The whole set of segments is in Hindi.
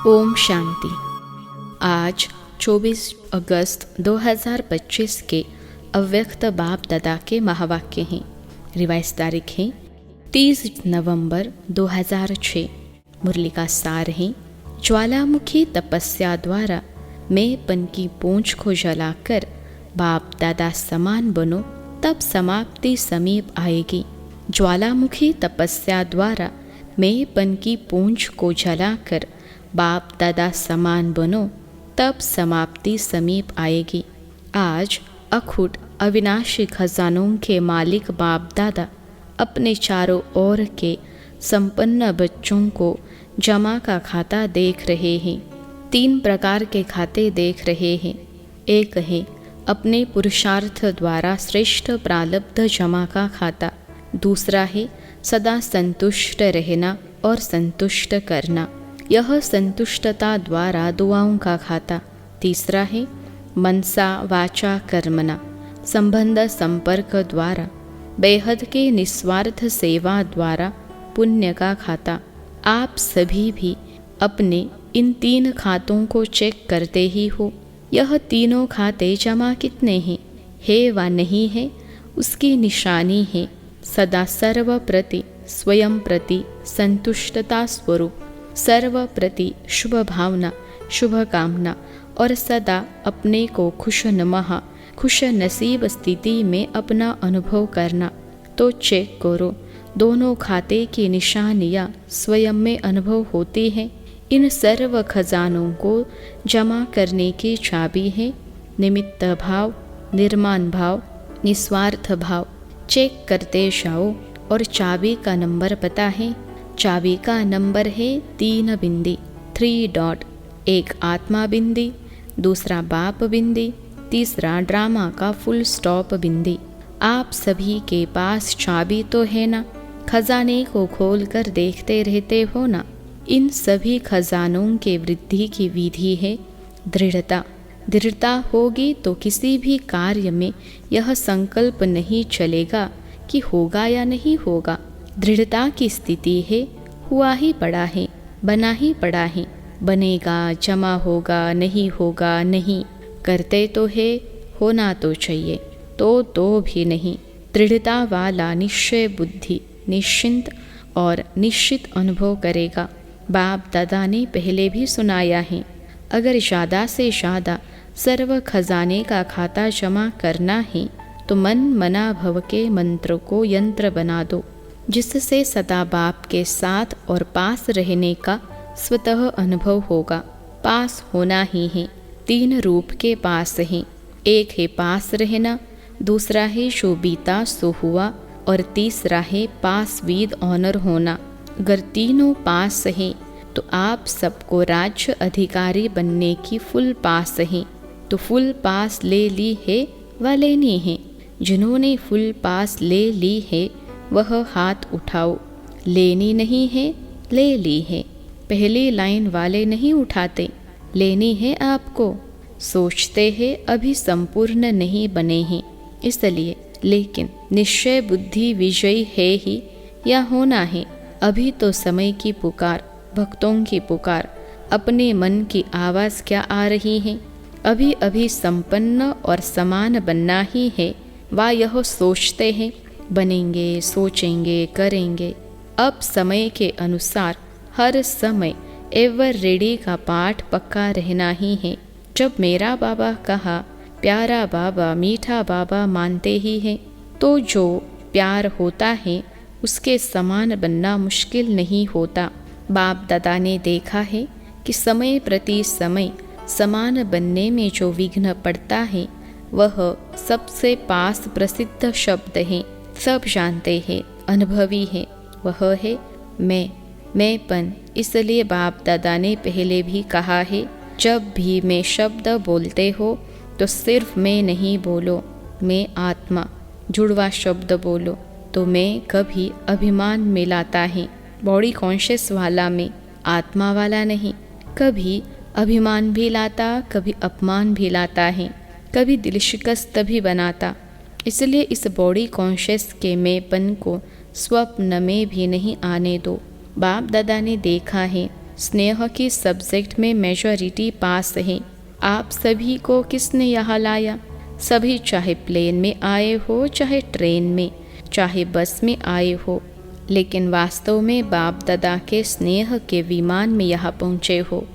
ओम शांति। आज 24 अगस्त 2025 के अव्यक्त बाप दादा के महावाक्य हैं। रिवाइज तारीख है 30 नवंबर 2006। मुरली का सार है, ज्वालामुखी तपस्या द्वारा मैंपन की पूंछ को जलाकर बाप दादा समान बनो, तब समाप्ति समीप आएगी। ज्वालामुखी तपस्या द्वारा मैंपन की पूंछ को जलाकर बाप दादा समान बनो, तब समाप्ति समीप आएगी। आज अखुट अविनाशी खजानों के मालिक बाप दादा अपने चारों ओर के संपन्न बच्चों को जमा का खाता देख रहे हैं। 3 प्रकार के खाते देख रहे हैं। एक है अपने पुरुषार्थ द्वारा श्रेष्ठ प्रारब्ध जमा का खाता। दूसरा है सदा संतुष्ट रहना और संतुष्ट करना, यह संतुष्टता द्वारा दुआओं का खाता। तीसरा है मनसा वाचा कर्मणा, संबंध संपर्क द्वारा बेहद के निस्वार्थ सेवा द्वारा पुण्य का खाता। आप सभी भी अपने इन 3 खातों को चेक करते ही हो। यह तीनों खाते जमा कितने हैं, है व नहीं है, उसकी निशानी है सदा सर्व प्रति स्वयं प्रति संतुष्टता स्वरूप, सर्व प्रति शुभ भावना शुभ कामना और सदा अपने को खुशनुमा खुश नसीब स्थिति में अपना अनुभव करना। तो चेक करो, दोनों खाते की निशानियाँ स्वयं में अनुभव होती हैं। इन सर्व खजानों को जमा करने की चाबी है निमित्त भाव, निर्माण भाव, निस्वार्थ भाव। चेक करते जाओ और चाबी का नंबर पता है। चाबी का नंबर है 3 बिंदी 3 डॉट, एक आत्मा बिंदी, दूसरा बाप बिंदी, तीसरा ड्रामा का फुल स्टॉप बिंदी। आप सभी के पास चाबी तो है ना? खजाने को खोल कर देखते रहते हो ना? इन सभी खजानों के वृद्धि की विधि है दृढ़ता। दृढ़ता होगी तो किसी भी कार्य में यह संकल्प नहीं चलेगा कि होगा या नहीं होगा। दृढ़ता की स्थिति है हुआ ही पड़ा है, बना ही पड़ा है, बनेगा, जमा होगा, नहीं होगा, नहीं करते तो है, होना तो चाहिए, तो भी नहीं। दृढ़ता वाला निश्चय बुद्धि निश्चिंत और निश्चित अनुभव करेगा। बाप दादा ने पहले भी सुनाया है, अगर ज़्यादा से ज़्यादा सर्व खजाने का खाता जमा करना है तो मन मना भव के मंत्र को यंत्र बना दो, जिससे सदा बाप के साथ और पास रहने का स्वतः अनुभव होगा। पास होना ही है। 3 रूप के पास हैं। एक है पास रहना, दूसरा है जो बीता सो हुआ और तीसरा है पास विद ऑनर होना। अगर तीनों पास हैं तो आप सबको राज्य अधिकारी बनने की फुल पास है। तो फुल पास ले ली है व लेनी है। जिन्होंने फुल पास ले ली है वह हाथ उठाओ। लेनी नहीं है, ले ली है। पहली लाइन वाले नहीं उठाते, लेनी है आपको। सोचते हैं अभी संपूर्ण नहीं बने हैं इसलिए, लेकिन निश्चय बुद्धि विजयी है ही या होना है। अभी तो समय की पुकार, भक्तों की पुकार, अपने मन की आवाज़ क्या आ रही है? अभी अभी संपन्न और समान बनना ही है वा यह सोचते हैं बनेंगे, सोचेंगे, करेंगे। अब समय के अनुसार हर समय एवर रेडी का पाठ पक्का रहना ही है। जब मेरा बाबा कहा प्यारा बाबा मीठा बाबा मानते ही हैं, तो जो प्यार होता है उसके समान बनना मुश्किल नहीं होता। बाप दादा ने देखा है कि समय प्रति समय समान बनने में जो विघ्न पड़ता है वह सबसे पास प्रसिद्ध शब्द है, सब जानते हैं, अनुभवी है, वह है मैंपन। इसलिए बाप दादा ने पहले भी कहा है, जब भी मैं शब्द बोलते हो तो सिर्फ मैं नहीं बोलो, मैं आत्मा जुड़वा शब्द बोलो। तो मैं कभी अभिमान में लाता है, बॉडी कॉन्शियस वाला में, आत्मा वाला नहीं। कभी अभिमान भी लाता, कभी अपमान भी लाता है, कभी दिल शिकस्त भी बनाता। इसलिए इस बॉडी कॉन्शियस के मैंपन को स्वप्न में भी नहीं आने दो। बाप दादा ने देखा है स्नेह की सब्जेक्ट में मेजॉरिटी पास है। आप सभी को किसने यहाँ लाया? सभी चाहे प्लेन में आए हो, चाहे ट्रेन में, चाहे बस में आए हो, लेकिन वास्तव में बाप दादा के स्नेह के विमान में यहाँ पहुँचे हो।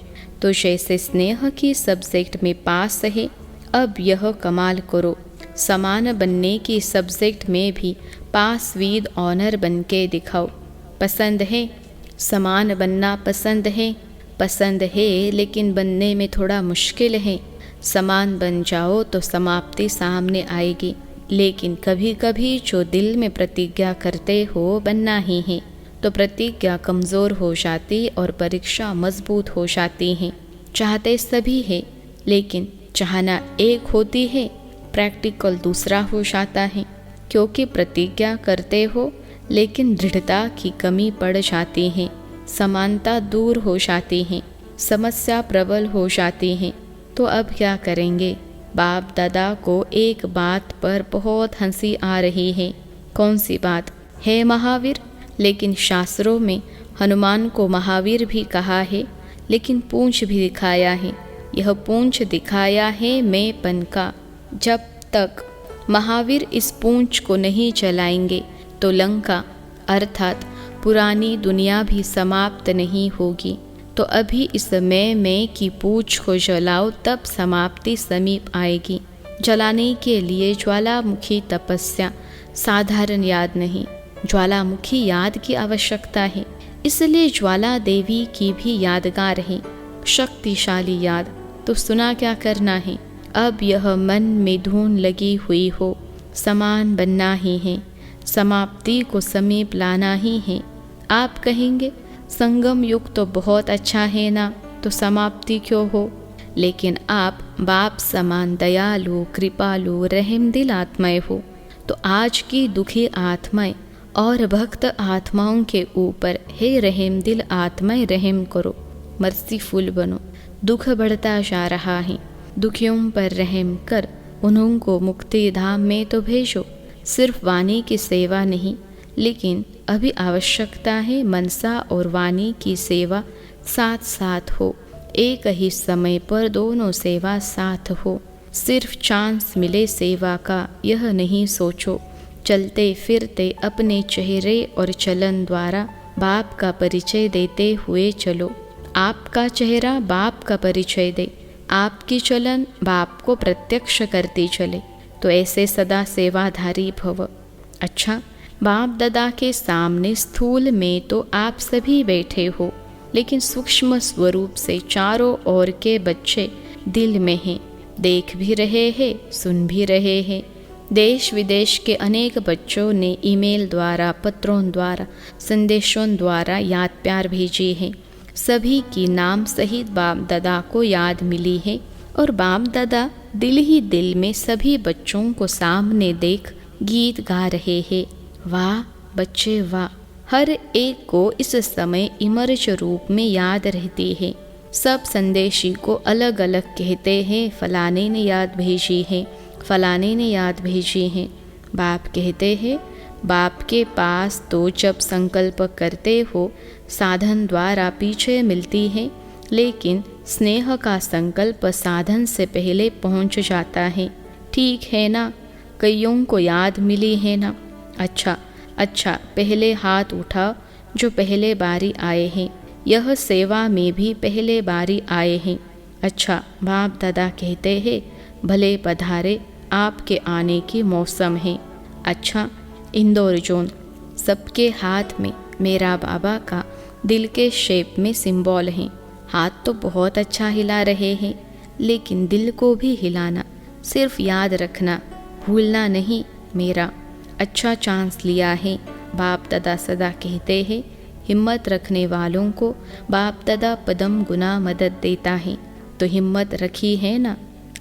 तो जैसे स्नेह की सब्जेक्ट में पास है, अब यह कमाल करो, समान बनने की सब्जेक्ट में भी पास विद ऑनर बन के दिखाओ। पसंद है? समान बनना पसंद है? पसंद है, लेकिन बनने में थोड़ा मुश्किल है। समान बन जाओ तो समाप्ति सामने आएगी, लेकिन कभी कभी जो दिल में प्रतिज्ञा करते हो बनना ही है, तो प्रतिज्ञा कमज़ोर हो जाती और परीक्षा मजबूत हो जाती है। चाहते सभी है, लेकिन चाहना एक होती है, प्रैक्टिकल दूसरा हो जाता है। क्योंकि प्रतिज्ञा करते हो, लेकिन दृढ़ता की कमी पड़ जाती है, समानता दूर हो जाती है, समस्या प्रबल हो जाती है। तो अब क्या करेंगे? बाप दादा को एक बात पर बहुत हंसी आ रही है। कौन सी बात है? महावीर। लेकिन शास्त्रों में हनुमान को महावीर भी कहा है, लेकिन पूंछ भी दिखाया है। यह पूंछ दिखाया है मैं पन का। जब तक महावीर इस पूंछ को नहीं चलाएंगे तो लंका अर्थात पुरानी दुनिया भी समाप्त नहीं होगी। तो अभी इस मैं की पूंछ को जलाओ, तब समाप्ति समीप आएगी। जलाने के लिए ज्वालामुखी तपस्या साधारण याद नहीं, ज्वालामुखी याद की आवश्यकता है। इसलिए ज्वाला देवी की भी यादगार है, शक्तिशाली याद। तो सुना क्या करना है? अब यह मन में धून लगी हुई हो, समान बनना ही है, समाप्ति को समीप लाना ही है। आप कहेंगे संगम युग तो बहुत अच्छा है ना, तो समाप्ति क्यों हो? लेकिन आप बाप समान दयालु, कृपालु, रहमदिल आत्माएं हो। तो आज की दुखी आत्माएं और भक्त आत्माओं के ऊपर हे रहमदिल आत्माएं रहम करो, मर्सीफुल बनो। दुख बढ़ता जा रहा है, दुखियों पर रहम कर उन्हों मुक्ति धाम में तो भेजो। सिर्फ वाणी की सेवा नहीं, लेकिन अभी आवश्यकता है मनसा और वाणी की सेवा साथ साथ हो। एक ही समय पर दोनों सेवा साथ हो। सिर्फ चांस मिले सेवा का यह नहीं सोचो। चलते फिरते अपने चेहरे और चलन द्वारा बाप का परिचय देते हुए चलो। आपका चेहरा बाप का परिचय दे, आपकी चलन बाप को प्रत्यक्ष करती चले। तो ऐसे सदा सेवाधारी भव। अच्छा, बाप दादा के सामने स्थूल में तो आप सभी बैठे हो, लेकिन सूक्ष्म स्वरूप से चारों ओर के बच्चे दिल में हैं, देख भी रहे हैं, सुन भी रहे हैं। देश विदेश के अनेक बच्चों ने ईमेल द्वारा, पत्रों द्वारा, संदेशों द्वारा याद प्यार भेजी है। सभी की नाम सहित बाप दादा को याद मिली है, और बाप दादा दिल ही दिल में सभी बच्चों को सामने देख गीत गा रहे हैं। वाह बच्चे वाह! हर एक को इस समय इमर्ज रूप में याद रहती है। सब संदेशी को अलग अलग कहते हैं, फलाने ने याद भेजी है, फलाने ने याद भेजी है। बाप कहते हैं, बाप के पास तो जब संकल्प करते हो साधन द्वारा पीछे मिलती है, लेकिन स्नेह का संकल्प साधन से पहले पहुंच जाता है। ठीक है ना? कईयों को याद मिली है ना? अच्छा, पहले हाथ उठाओ जो पहले बारी आए हैं। यह सेवा में भी पहले बारी आए हैं। अच्छा, बाप दादा कहते हैं, भले पधारे, आपके आने की मौसम है। अच्छा, इंदौर जोन सबके हाथ में मेरा बाबा का दिल के शेप में सिंबल है। हाथ तो बहुत अच्छा हिला रहे हैं, लेकिन दिल को भी हिलाना, सिर्फ याद रखना, भूलना नहीं। मेरा अच्छा चांस लिया है। बाप दादा सदा कहते हैं, हिम्मत रखने वालों को बाप दादा पदम गुना मदद देता है। तो हिम्मत रखी है ना?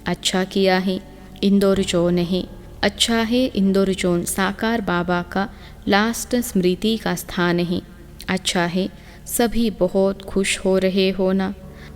अच्छा किया है। इंदौर जोन है, अच्छा है। इंदौर जोन साकार बाबा का लास्ट स्मृति का स्थान है। अच्छा है, सभी बहुत खुश हो रहे हो ना?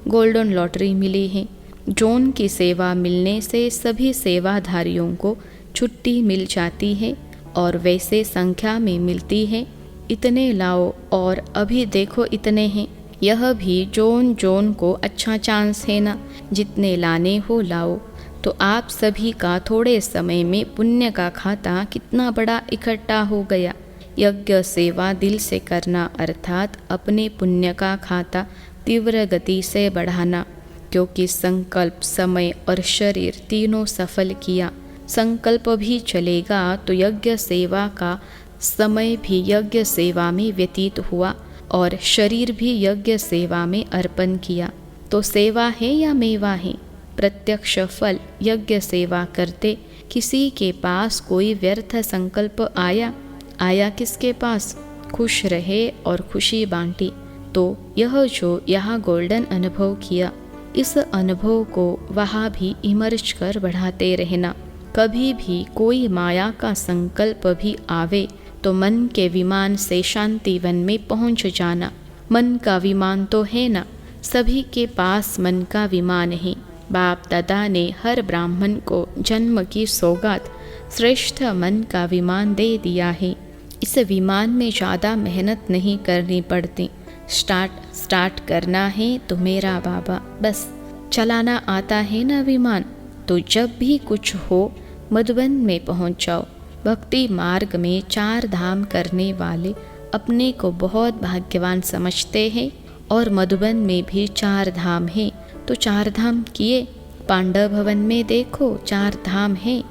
गोल्डन लॉटरी मिली है। जोन की सेवा मिलने से सभी सेवाधारियों को छुट्टी मिल जाती है, और वैसे संख्या में मिलती है। इतने लाओ और अभी देखो इतने हैं। यह भी जोन जोन को अच्छा चांस है ना, जितने लाने हो लाओ। तो आप सभी का थोड़े समय में पुण्य का खाता कितना बड़ा इकट्ठा हो गया। यज्ञ सेवा दिल से करना अर्थात अपने पुण्य का खाता तीव्र गति से बढ़ाना, क्योंकि संकल्प, समय और शरीर तीनों सफल किया। संकल्प भी चलेगा तो यज्ञ सेवा का समय भी यज्ञ सेवा में व्यतीत हुआ और शरीर भी यज्ञ सेवा में अर्पण किया। तो सेवा है या मेवा है? प्रत्यक्ष फल। यज्ञ सेवा करते किसी के पास कोई व्यर्थ संकल्प आया किसके पास? खुश रहे और खुशी बांटी। तो यह जो यहाँ गोल्डन अनुभव किया, इस अनुभव को वहाँ भी इमर्ज कर बढ़ाते रहना। कभी भी कोई माया का संकल्प भी आवे तो मन के विमान से शांतिवन में पहुंच जाना। मन का विमान तो है ना, सभी के पास मन का विमान है। बाप दादा ने हर ब्राह्मण को जन्म की सौगात श्रेष्ठ मन का विमान दे दिया है। इस विमान में ज़्यादा मेहनत नहीं करनी पड़ती। स्टार्ट करना है तो मेरा बाबा, बस चलाना आता है ना विमान। तो जब भी कुछ हो मधुबन में पहुंच जाओ। भक्ति मार्ग में 4 धाम करने वाले अपने को बहुत भाग्यवान समझते हैं और मधुबन में भी 4 धाम हैं। तो 4 धाम किए। पांडव भवन में देखो 4 धाम हैं।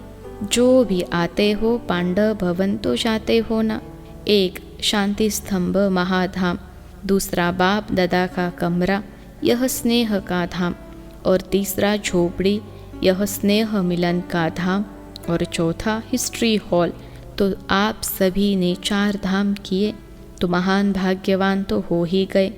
जो भी आते हो पांडव भवन तो जाते हो ना। एक शांति स्तंभ महाधाम, दूसरा बाप दादा का कमरा, यह स्नेह का धाम, और तीसरा झोपड़ी, यह स्नेह मिलन का धाम, और चौथा हिस्ट्री हॉल। तो आप सभी ने 4 धाम किए तो महान भाग्यवान तो हो ही गए।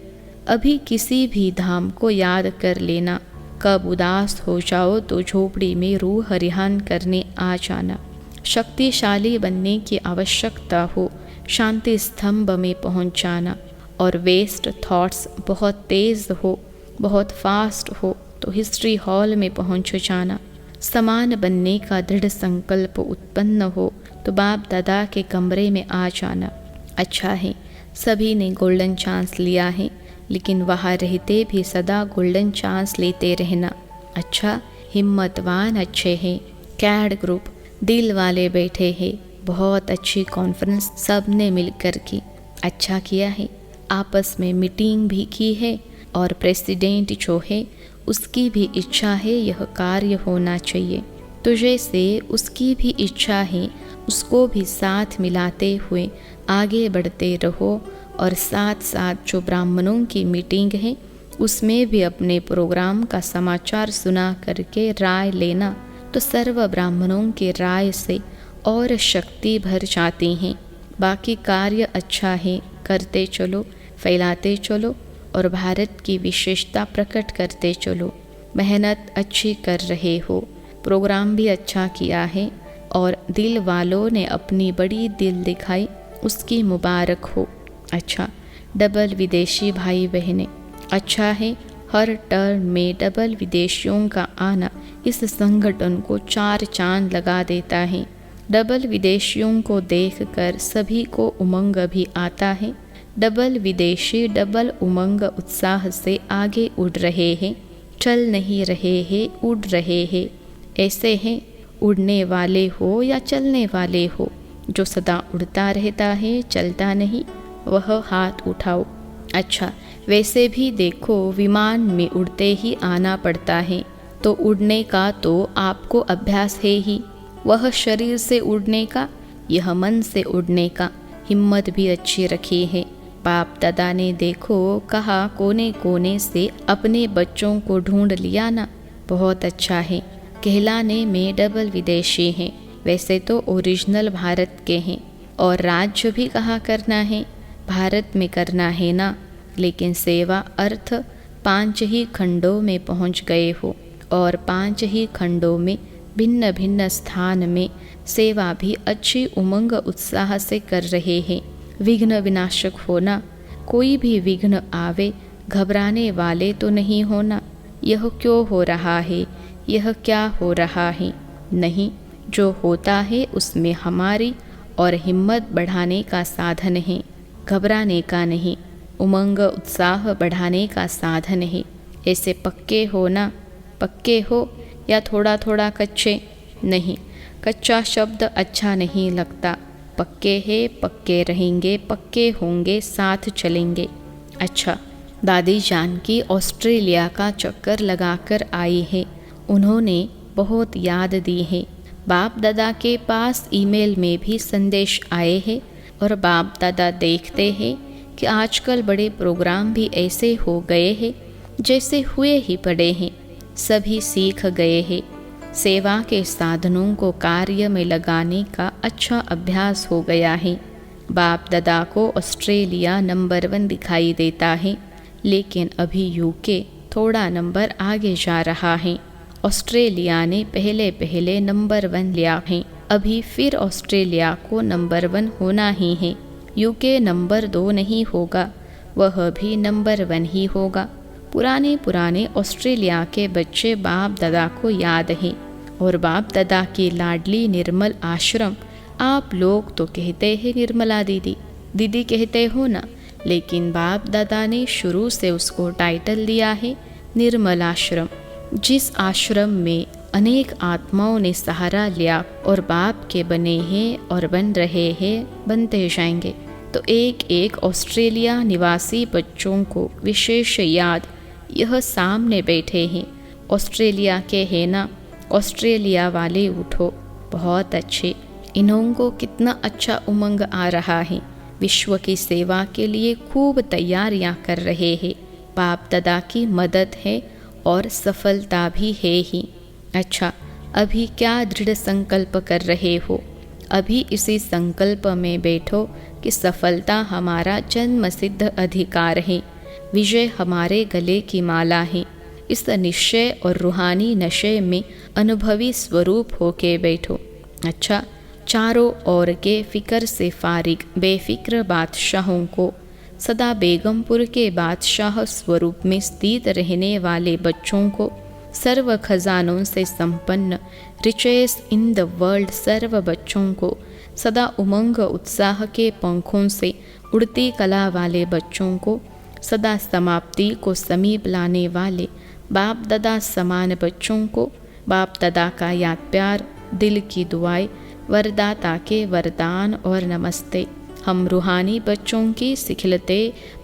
अभी किसी भी धाम को याद कर लेना। कब उदास हो जाओ तो झोपड़ी में रूह रिहान करने आ जाना। शक्तिशाली बनने की आवश्यकता हो, शांति स्तंभ में पहुंच जाना। और वेस्ट थॉट्स बहुत तेज़ हो, बहुत फास्ट हो तो हिस्ट्री हॉल में पहुंच जाना। समान बनने का दृढ़ संकल्प उत्पन्न हो तो बाप दादा के कमरे में आ जाना। अच्छा है, सभी ने गोल्डन चांस लिया है, लेकिन वहाँ रहते भी सदा गोल्डन चांस लेते रहना। अच्छा, हिम्मतवान अच्छे हैं। कैड ग्रुप दिल वाले बैठे हैं। बहुत अच्छी कॉन्फ्रेंस सब ने मिलकर की। अच्छा किया है। आपस में मीटिंग भी की है और प्रेसिडेंट जो है उसकी भी इच्छा है यह कार्य होना चाहिए। तो जैसे उसकी भी इच्छा है उसको भी साथ मिलाते हुए आगे बढ़ते रहो। और साथ साथ जो ब्राह्मणों की मीटिंग है उसमें भी अपने प्रोग्राम का समाचार सुना करके राय लेना। तो सर्व ब्राह्मणों के राय से और शक्ति भर जाती हैं। बाकी कार्य अच्छा है, करते चलो, फैलाते चलो और भारत की विशेषता प्रकट करते चलो। मेहनत अच्छी कर रहे हो, प्रोग्राम भी अच्छा किया है और दिल वालों ने अपनी बड़ी दिल दिखाई, उसकी मुबारक हो। अच्छा, डबल विदेशी भाई बहनें, अच्छा है। हर टर्न में डबल विदेशियों का आना इस संगठन को 4 चांद लगा देता है। डबल विदेशियों को देखकर सभी को उमंग भी आता है। डबल विदेशी डबल उमंग उत्साह से आगे उड़ रहे हैं। चल नहीं रहे हैं, उड़ रहे हैं। ऐसे हैं, उड़ने वाले हो या चलने वाले हो। जो सदा उड़ता रहता है, चलता नहीं, वह हाथ उठाओ। अच्छा, वैसे भी देखो विमान में उड़ते ही आना पड़ता है, तो उड़ने का तो आपको अभ्यास है ही। वह शरीर से उड़ने का, यह मन से उड़ने का। हिम्मत भी अच्छी रखी है। बाप दादा ने देखो कहा कोने कोने से अपने बच्चों को ढूंढ लिया ना। बहुत अच्छा है। कहलाने में डबल विदेशी हैं, वैसे तो ओरिजिनल भारत के हैं। और राज्य भी कहाँ करना है, भारत में करना है ना। लेकिन सेवा अर्थ 5 ही खंडों में पहुँच गए हो और 5 ही खंडों में भिन्न भिन्न स्थान में सेवा भी अच्छी उमंग उत्साह से कर रहे हैं। विघ्न विनाशक होना, कोई भी विघ्न आवे घबराने वाले तो नहीं होना। यह क्यों हो रहा है, यह क्या हो रहा है, नहीं, जो होता है उसमें हमारी और हिम्मत बढ़ाने का साधन है, घबराने का नहीं। उमंग उत्साह बढ़ाने का साधन है। ऐसे पक्के हो ना, पक्के हो या थोड़ा थोड़ा कच्चे? नहीं, कच्चा शब्द अच्छा नहीं लगता। पक्के हैं, पक्के रहेंगे, पक्के होंगे, साथ चलेंगे। अच्छा, दादी जानकी ऑस्ट्रेलिया का चक्कर लगाकर आई है। उन्होंने बहुत याद दी है। बाप दादा के पास ईमेल में भी संदेश आए हैं और बाप दादा देखते हैं कि आजकल बड़े प्रोग्राम भी ऐसे हो गए हैं जैसे हुए ही पड़े हैं। सभी सीख गए हैं। सेवा के साधनों को कार्य में लगाने का अच्छा अभ्यास हो गया है। बाप दादा को ऑस्ट्रेलिया नंबर 1 दिखाई देता है, लेकिन अभी यूके थोड़ा नंबर आगे जा रहा है। ऑस्ट्रेलिया ने पहले पहले नंबर 1 लिया है, अभी फिर ऑस्ट्रेलिया को नंबर 1 होना ही है। यूके नंबर 2 नहीं होगा, वह भी नंबर 1 ही होगा। पुराने ऑस्ट्रेलिया के बच्चे बाप दादा को याद हैं और बाप दादा की लाडली निर्मल आश्रम। आप लोग तो कहते हैं निर्मला दीदी, दीदी कहते हो ना, लेकिन बाप दादा ने शुरू से उसको टाइटल दिया है निर्मल आश्रम। जिस आश्रम में अनेक आत्माओं ने सहारा लिया और बाप के बने हैं और बन रहे हैं, बनते जाएंगे। तो एक एक ऑस्ट्रेलिया निवासी बच्चों को विशेष याद यह सामने बैठे हैं। ऑस्ट्रेलिया के हैं ना, ऑस्ट्रेलिया वाले उठो, बहुत अच्छे। इन्हों को कितना अच्छा उमंग आ रहा है। विश्व की सेवा के लिए खूब तैयारियां कर रहे हैं। बाप दादा की मदद है और सफलता भी है ही। अच्छा, अभी क्या दृढ़ संकल्प कर रहे हो? अभी इसी संकल्प में बैठो कि सफलता हमारा जन्म सिद्ध अधिकार है, विजय हमारे गले की माला है। इस निश्चय और रूहानी नशे में अनुभवी स्वरूप होके बैठो। अच्छा, चारों ओर के फिक्र से फारिग बेफिक्र बादशाहों को, सदा बेगमपुर के बादशाह स्वरूप में स्थित रहने वाले बच्चों को, सर्व खजानों से संपन्न रिचेस इन द वर्ल्ड सर्व बच्चों को, सदा उमंग उत्साह के पंखों से उड़ती कला वाले बच्चों को, सदा समाप्ति को समीप लाने वाले बाप दादा समान बच्चों को, बाप दादा का याद प्यार, दिल की दुआएं, वरदाता के वरदान और नमस्ते। हम रूहानी बच्चों की सिखलते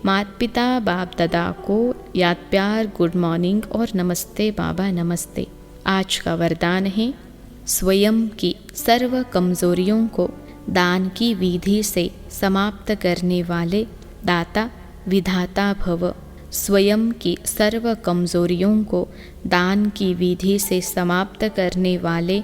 माता पिता बाप दादा को याद प्यार, गुड मॉर्निंग और नमस्ते बाबा नमस्ते। आज का वरदान है, स्वयं की सर्व कमजोरियों को दान की विधि से समाप्त करने वाले दाता विधाता भव। स्वयं की सर्व कमजोरियों को दान की विधि से समाप्त करने वाले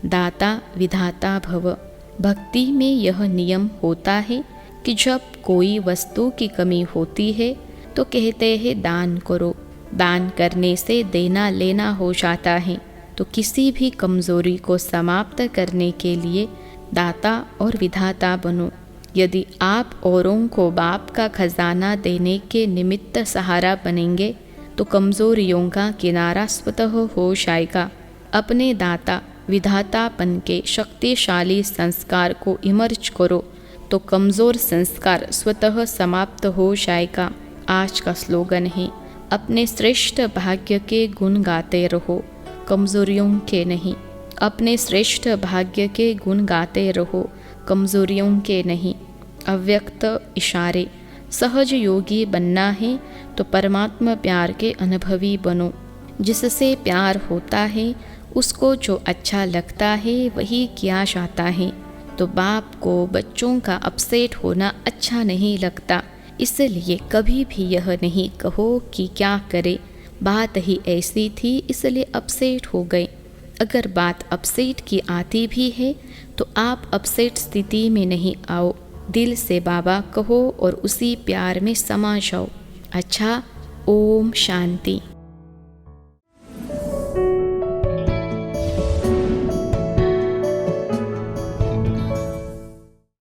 दाता विधाता भव। भक्ति में यह नियम होता है कि जब कोई वस्तु की कमी होती है तो कहते हैं दान करो। दान करने से देना लेना हो जाता है। तो किसी भी कमजोरी को समाप्त करने के लिए दाता और विधाता बनो। यदि आप औरों को बाप का खजाना देने के निमित्त सहारा बनेंगे तो कमजोरियों का किनारा स्वतः हो जाएगा। अपने दाता विधातापन के शक्तिशाली संस्कार को इमर्ज करो तो कमज़ोर संस्कार स्वतः समाप्त हो जाएगा। आज का स्लोगन है, अपने श्रेष्ठ भाग्य के गुण गाते रहो, कमज़ोरियों के नहीं। अपने श्रेष्ठ भाग्य के गुण गाते रहो, कमज़ोरियों के नहीं। अव्यक्त इशारे, सहज योगी बनना है तो परमात्मा प्यार के अनुभवी बनो। जिससे प्यार होता है उसको जो अच्छा लगता है वही किया जाता है। तो बाप को बच्चों का अपसेट होना अच्छा नहीं लगता, इसलिए कभी भी यह नहीं कहो कि क्या करे, बात ही ऐसी थी इसलिए अपसेट हो गए। अगर बात अपसेट की आती भी है तो आप अपसेट स्थिति में नहीं आओ, दिल से बाबा कहो और उसी प्यार में समा जाओ। अच्छा, ओम शांति।